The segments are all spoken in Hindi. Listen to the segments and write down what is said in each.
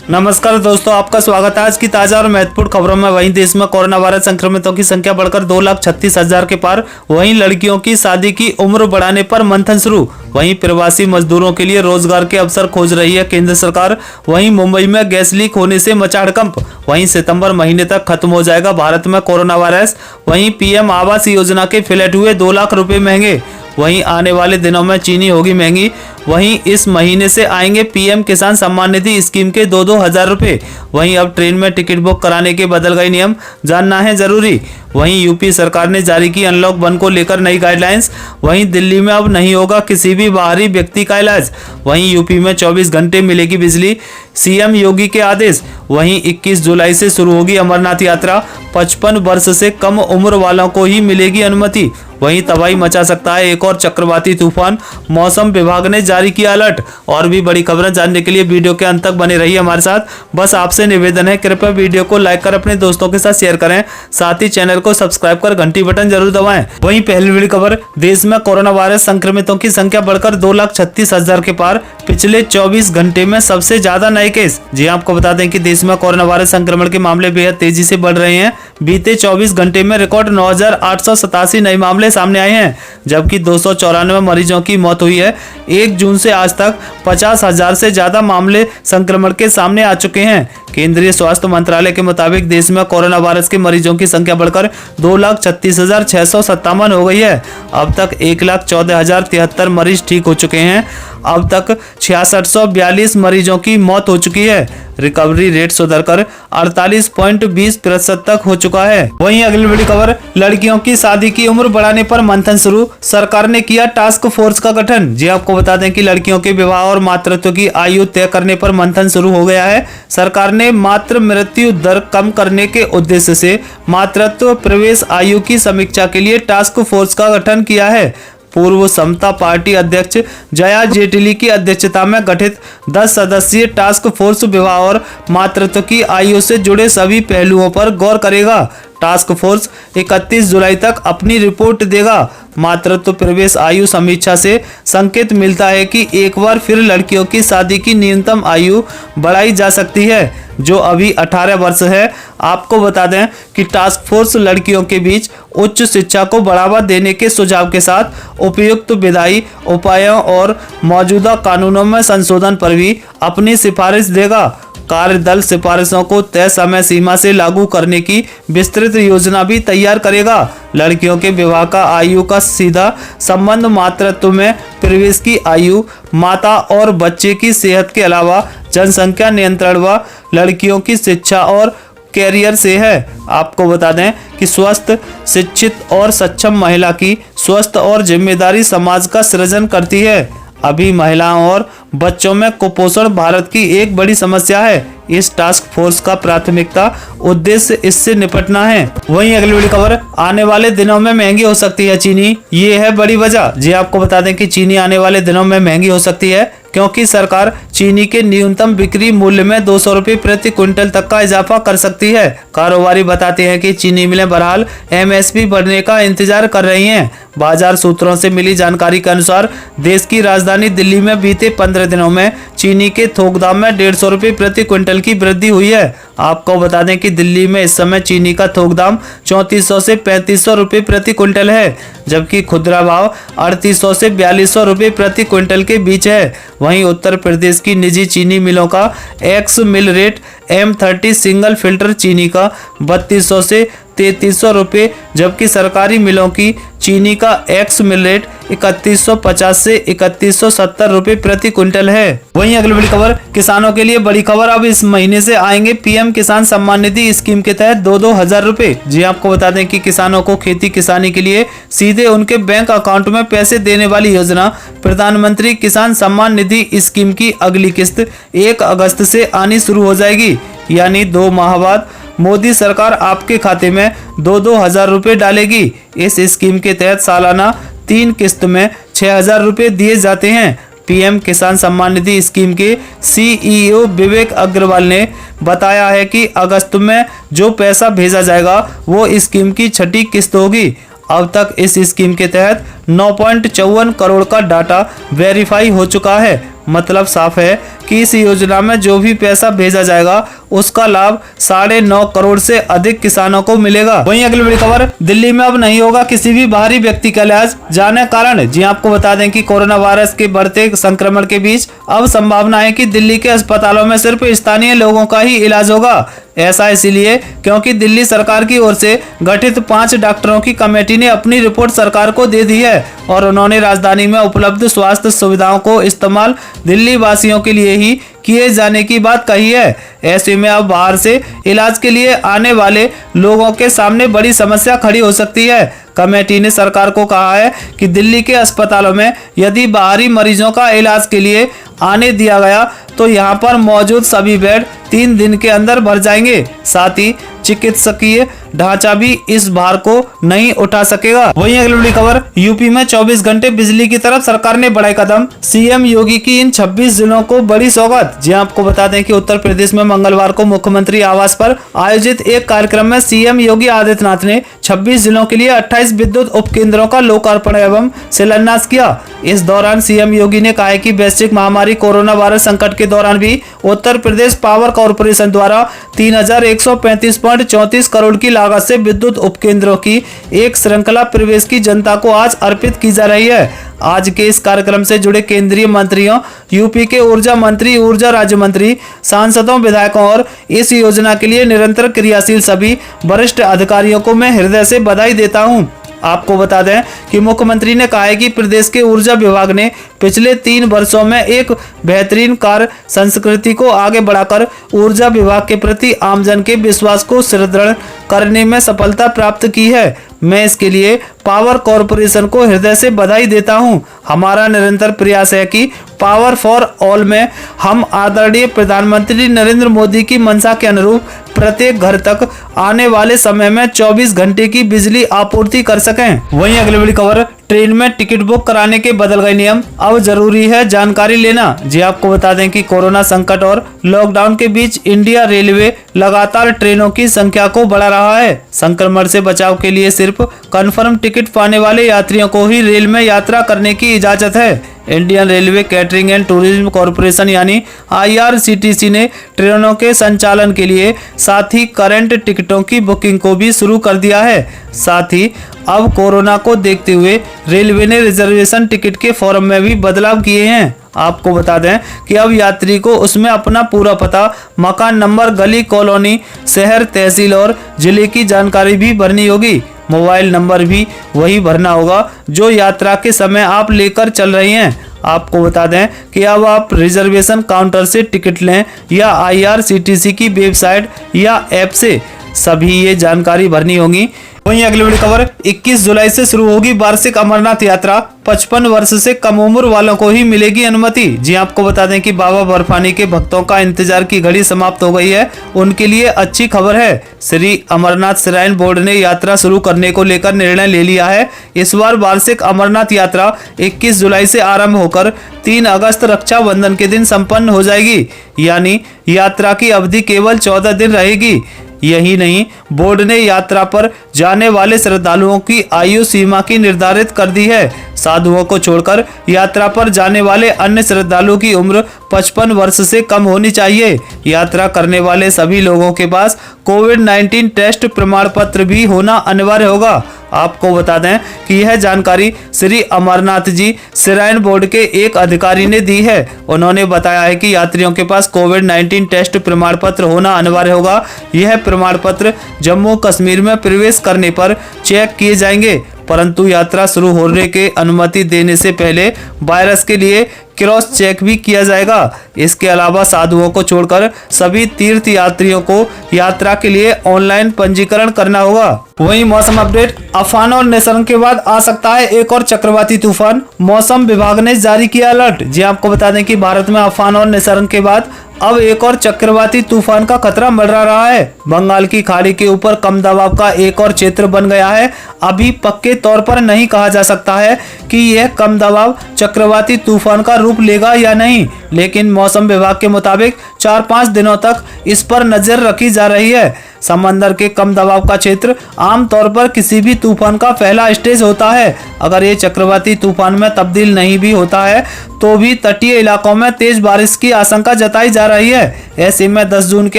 नमस्कार दोस्तों, आपका स्वागत है आज की ताजा और महत्वपूर्ण खबरों में। वहीं देश में कोरोना वायरस संक्रमितों की संख्या बढ़कर 2,36,000 के पार। वहीं लड़कियों की शादी की उम्र बढ़ाने पर मंथन शुरू। वहीं प्रवासी मजदूरों के लिए रोजगार के अवसर खोज रही है केंद्र सरकार। वहीं मुंबई में गैस लीक होने से मचा हड़कंप। वहीं सितंबर महीने तक खत्म हो जाएगा भारत में कोरोना वायरस। वहीं पीएम आवास योजना के फ्लैट हुए 2 लाख रुपए महंगे। वहीं आने वाले दिनों में चीनी होगी महंगी। वहीं इस महीने से आएंगे पीएम किसान सम्मान निधि स्कीम के 2-2 हजार रुपए। वहीं अब ट्रेन में टिकट बुक कराने के बदल गए नियम, जानना है जरूरी। वहीं यूपी सरकार ने जारी की अनलॉक 1 को लेकर नई गाइडलाइंस। वहीं दिल्ली में अब नहीं होगा किसी भी बाहरी व्यक्ति का इलाज। वहीं यूपी में 24 घंटे मिलेगी बिजली, सीएम योगी के आदेश। वहीं 21 जुलाई से शुरू होगी अमरनाथ यात्रा। 55 वर्ष से कम उम्र वालों को ही मिलेगी अनुमति। वहीं तबाही मचा सकता है एक और चक्रवाती तूफान, मौसम विभाग ने जारी किया अलर्ट। और भी बड़ी खबरें जानने के लिए वीडियो के अंत तक बने रहिए हमारे साथ। बस आपसे निवेदन है, कृपया वीडियो को लाइक कर अपने दोस्तों के साथ शेयर करें, साथ ही चैनल को सब्सक्राइब कर घंटी बटन जरूर दबाएं। वहीं पहली बड़ी खबर, देश में कोरोना वायरस संक्रमितों की संख्या बढ़कर 2,36,000 के पार। पिछले 24 घंटे में सबसे ज्यादा नए केस। जी आपको बता दें कि देश में कोरोना वायरस संक्रमण के मामले बेहद तेजी से बढ़ रहे हैं। बीते 24 घंटे में रिकॉर्ड 9,887 नए मामले सामने आए हैं, जबकि 294 मरीजों की मौत हुई है। 1 जून से आज तक 50,000 से ज्यादा मामले संक्रमण के सामने आ चुके हैं। केंद्रीय स्वास्थ्य मंत्रालय के मुताबिक देश में कोरोना वायरस के मरीजों की संख्या बढ़कर 2,36,657 हो गई है। अब तक 1,14,073 मरीज ठीक हो चुके हैं। अब तक 6642 मरीजों की मौत हो चुकी है। रिकवरी रेट सुधरकर 48.20% तक हो चुका है। वहीं अगली बड़ी खबर, लड़कियों की शादी की उम्र बढ़ाने पर मंथन शुरू। सरकार ने किया टास्क फोर्स का गठन। जी आपको बता दें कि लड़कियों के विवाह और मातृत्व की आयु तय करने पर मंथन शुरू हो गया है। सरकार ने मातृ मृत्यु दर कम करने के उद्देश्य से मातृत्व प्रवेश आयु की समीक्षा के लिए टास्क फोर्स का गठन किया है। पूर्व समता पार्टी अध्यक्ष जया जेटली की अध्यक्षता में गठित 10 सदस्यीय टास्क फोर्स विवाह और मातृत्व की आयु से जुड़े सभी पहलुओं पर गौर करेगा। टास्क फोर्स 31 जुलाई तक अपनी रिपोर्ट देगा। मातृत्व प्रवेश आयु समीक्षा से संकेत मिलता है कि एक बार फिर लड़कियों की शादी की न्यूनतम आयु बढ़ाई जा सकती है, जो अभी 18 वर्ष है। आपको बता दें कि टास्क फोर्स लड़कियों के बीच उच्च शिक्षा को बढ़ावा देने के सुझाव के साथ उपयुक्त विधायी उपायों और मौजूदा कानूनों में संशोधन पर भी अपनी सिफारिश देगा। कार्यदल सिफारिशों को तय समय सीमा से लागू करने की विस्तृत योजना भी तैयार करेगा। लड़कियों के विवाह का आयु का सीधा संबंध मातृत्व में प्रवेश की आयु, माता और बच्चे की सेहत के अलावा जनसंख्या नियंत्रण व लड़कियों की शिक्षा और कैरियर से है। आपको बता दें कि स्वस्थ, शिक्षित और सक्षम महिला की स्वस्थ और जिम्मेदारी समाज का सृजन करती है। अभी महिलाओं और बच्चों में कुपोषण भारत की एक बड़ी समस्या है। इस टास्क फोर्स का प्राथमिकता उद्देश्य इससे निपटना है। वहीं अगली बड़ी खबर, आने वाले दिनों में महंगी हो सकती है चीनी, ये है बड़ी वजह। जी आपको बता दें कि चीनी आने वाले दिनों में महंगी हो सकती है, क्योंकि सरकार चीनी के न्यूनतम बिक्री मूल्य में 200 रुपये प्रति क्विंटल तक का इजाफा कर सकती है। कारोबारी बताते हैं कि चीनी मिलें बहरहाल एमएसपी बढ़ने का इंतजार कर रही हैं। बाजार सूत्रों से मिली जानकारी के अनुसार देश की राजधानी दिल्ली में बीते 15 दिनों में चीनी के थोक दाम में 150 रुपये प्रति क्विंटल की वृद्धि हुई है। आपको बता दें कि दिल्ली में इस समय चीनी का थोक दाम 3400 से 3500 रुपये प्रति क्विंटल है, जबकि खुदरा भाव 3800 से 4200 रुपये प्रति क्विंटल के बीच है। वहीं उत्तर प्रदेश की निजी चीनी मिलों का एक्स मिल रेट M30 सिंगल फिल्टर चीनी का 3200 से 3300 रुपये, जबकि सरकारी मिलों की चीनी का एक्स मिल रेट 3150 से 3170 रुपये प्रति क्विंटल है। वहीं अगली बड़ी खबर, किसानों के लिए बड़ी खबर, अब इस महीने से आएंगे पीएम किसान सम्मान निधि स्कीम के तहत 2-2 हजार रुपए। जी आपको बता दें कि किसानों को खेती किसानी के लिए सीधे उनके बैंक अकाउंट में पैसे देने वाली योजना प्रधानमंत्री किसान सम्मान निधि स्कीम की अगली किस्त 1 अगस्त से आनी शुरू हो जाएगी। यानी 2 माह बाद मोदी सरकार आपके खाते में 2-2 हजार रुपए डालेगी। इस स्कीम के तहत सालाना 3 किस्त में 6,000 रुपए दिए जाते हैं। पीएम किसान सम्मान निधि स्कीम के सीईओ विवेक अग्रवाल ने बताया है कि अगस्त में जो पैसा भेजा जाएगा वो स्कीम की 6ठी किस्त होगी। अब तक इस स्कीम के तहत 9.54 करोड़ का डाटा वेरीफाई हो चुका है। मतलब साफ है कि इस योजना में जो भी पैसा भेजा जाएगा उसका लाभ 9.5 करोड़ से अधिक किसानों को मिलेगा। वहीं अगली बड़ी खबर, दिल्ली में अब नहीं होगा किसी भी बाहरी व्यक्ति का इलाज, जाने कारण। जी आपको बता दें कि कोरोना वायरस के बढ़ते संक्रमण के बीच अब संभावना है कि दिल्ली के अस्पतालों में सिर्फ स्थानीय लोगों का ही इलाज होगा। ऐसा इसलिए क्योंकि दिल्ली सरकार की ओर से गठित 5 डॉक्टरों की कमेटी ने अपनी रिपोर्ट सरकार को दे दी है और उन्होंने राजधानी में उपलब्ध स्वास्थ्य सुविधाओं को इस्तेमाल दिल्ली वासियों के लिए ही किए जाने की बात कही है। ऐसे में अब बाहर से इलाज के लिए आने वाले लोगों के सामने बड़ी समस्या खड़ी हो सकती है। कमेटी ने सरकार को कहा है कि दिल्ली के अस्पतालों में यदि बाहरी मरीजों का इलाज के लिए आने दिया गया तो यहां पर मौजूद सभी बेड 3 दिन के अंदर भर जाएंगे। साथ ही चिकित्सकीय ढांचा भी इस भार को नहीं उठा सकेगा। वहीं अगली बड़ी खबर, यूपी में 24 घंटे बिजली की तरफ सरकार ने बढ़ाए कदम, सीएम योगी की इन 26 जिलों को बड़ी सौगात। जी आपको बता दें कि उत्तर प्रदेश में मंगलवार को मुख्यमंत्री आवास पर आयोजित एक कार्यक्रम में सीएम योगी आदित्यनाथ ने 26 जिलों के लिए 28 विद्युत उपकेंद्रों का लोकार्पण एवं शिलान्यास किया। इस दौरान सीएम योगी ने कहा है कि वैश्विक महामारी कोरोना वायरस संकट के दौरान भी उत्तर प्रदेश पावर कॉर्पोरेशन द्वारा 3135.34 करोड़ की लागत से विद्युत उपकेंद्रों की एक श्रृंखला प्रवेश की जनता को आज अर्पित की जा रही है। आज के इस कार्यक्रम से जुड़े केंद्रीय मंत्रियों, यूपी के ऊर्जा मंत्री, ऊर्जा राज्य मंत्री, सांसदों, विधायकों और इस योजना के लिए निरंतर क्रियाशील सभी वरिष्ठ अधिकारियों को मैं हृदय से बधाई देता हूं। आपको बता दें कि मुख्यमंत्री ने कहा है कि प्रदेश के ऊर्जा विभाग ने पिछले 3 वर्षों में एक बेहतरीन कार्य संस्कृति को आगे बढ़ाकर ऊर्जा विभाग के प्रति आमजन के विश्वास को सुदृढ़ करने में सफलता प्राप्त की है। मैं इसके लिए पावर कॉर्पोरेशन को हृदय से बधाई देता हूं। हमारा निरंतर प्रयास है कि पावर फॉर ऑल में हम आदरणीय प्रधानमंत्री नरेंद्र मोदी की मंशा के अनुरूप प्रत्येक घर तक आने वाले समय में 24 घंटे की बिजली आपूर्ति कर सकें। वहीं अगली बड़ी खबर, ट्रेन में टिकट बुक कराने के बदल गए नियम, अब जरूरी है जानकारी लेना। जी आपको बता दें कि कोरोना संकट और लॉकडाउन के बीच इंडिया रेलवे लगातार ट्रेनों की संख्या को बढ़ा रहा है। संक्रमण से बचाव के लिए सिर्फ कंफर्म टिकट पाने वाले यात्रियों को ही रेल में यात्रा करने की इजाजत है। Indian railway catering and tourism corporation यानी IRCTC ने ट्रेनों के संचालन के लिए साथ ही करंट टिकटों की बुकिंग को भी शुरू कर दिया है। साथ ही अब कोरोना को देखते हुए रेलवे ने रिजर्वेशन टिकट के फॉर्म में भी बदलाव किए हैं। आपको बता दें कि अब यात्री को उसमें अपना पूरा पता, मकान नंबर, गली, कॉलोनी, शहर, तहसील और जिले की जानकारी भी भरनी होगी। मोबाइल नंबर भी वही भरना होगा जो यात्रा के समय आप लेकर चल रही हैं। आपको बता दें कि अब आप रिजर्वेशन काउंटर से टिकट लें या IRCTC की वेबसाइट या ऐप से सभी ये जानकारी भरनी होगी। वहीं अगली बड़ी खबर, 21 जुलाई से शुरू होगी वार्षिक अमरनाथ यात्रा, 55 वर्ष से कम उम्र वालों को ही मिलेगी अनुमति। जी आपको बता दें कि बाबा बर्फानी के भक्तों का इंतजार की घड़ी समाप्त हो गई है। उनके लिए अच्छी खबर है, श्री अमरनाथ श्राइन बोर्ड ने यात्रा शुरू करने को लेकर निर्णय ले लिया है। इस बार वार्षिक अमरनाथ यात्रा 21 जुलाई से आरंभ होकर 3 अगस्त रक्षाबंधन के दिन संपन्न हो जाएगी। यानी यात्रा की अवधि केवल 14 दिन रहेगी। यही नहीं, बोर्ड ने यात्रा पर जाने वाले श्रद्धालुओं की आयु सीमा की निर्धारित कर दी है। साधुओं को छोड़कर यात्रा पर जाने वाले अन्य श्रद्धालुओं की उम्र 55 वर्ष से कम होनी चाहिए। यात्रा करने वाले सभी लोगों के पास कोविड-19 टेस्ट प्रमाण पत्र भी होना अनिवार्य होगा। आपको बता दें कि यह जानकारी श्री अमरनाथ जी श्राइन बोर्ड के एक अधिकारी ने दी है। उन्होंने बताया है कि यात्रियों के पास कोविड-19 टेस्ट प्रमाण पत्र होना अनिवार्य होगा। यह प्रमाण पत्र जम्मू कश्मीर में प्रवेश करने पर चेक किए जाएंगे, परंतु यात्रा शुरू होने के अनुमति देने से पहले वायरस के लिए क्रॉस चेक भी किया जाएगा। इसके अलावा साधुओं को छोड़कर सभी तीर्थ यात्रियों को यात्रा के लिए ऑनलाइन पंजीकरण करना होगा। वहीं मौसम अपडेट, अम्फान और निसर्ग के बाद आ सकता है एक और चक्रवाती तूफान, मौसम विभाग ने जारी किया अलर्ट। जी आपको बता दें कि भारत में अम्फान और निसर्ग के बाद अब एक और चक्रवाती तूफान का खतरा मंडरा रहा है। बंगाल की खाड़ी के ऊपर कम दबाव का एक और क्षेत्र बन गया है। अभी पक्के तौर पर नहीं कहा जा सकता है कि यह कम दबाव चक्रवाती तूफान का रूप लेगा या नहीं, लेकिन मौसम विभाग के मुताबिक 4-5 दिनों तक इस पर नजर रखी जा रही है। समंदर के कम दबाव का क्षेत्र आमतौर पर किसी भी तूफान का पहला स्टेज होता है। अगर ये चक्रवाती तूफान में तब्दील नहीं भी होता है तो भी तटीय इलाकों में तेज बारिश की आशंका जताई जा रही है। ऐसे में 10 जून के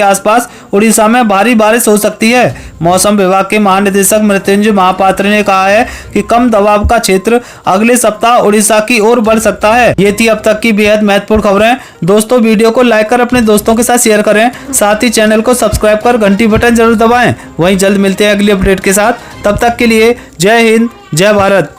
आसपास उड़ीसा में भारी बारिश हो सकती है। मौसम विभाग के महानिदेशक मृत्युंजय महापात्र ने कहा है कि कम दबाव का क्षेत्र अगले सप्ताह उड़ीसा की ओर बढ़ सकता है। ये थी अब तक की बेहद महत्वपूर्ण खबरें। दोस्तों, वीडियो को लाइक कर अपने दोस्तों के साथ शेयर करें, साथ ही चैनल को सब्सक्राइब कर घंटी बटन जरूर दबाएं। वहीं जल्द मिलते हैं अगली अपडेट के साथ। तब तक के लिए जय हिंद, जय भारत।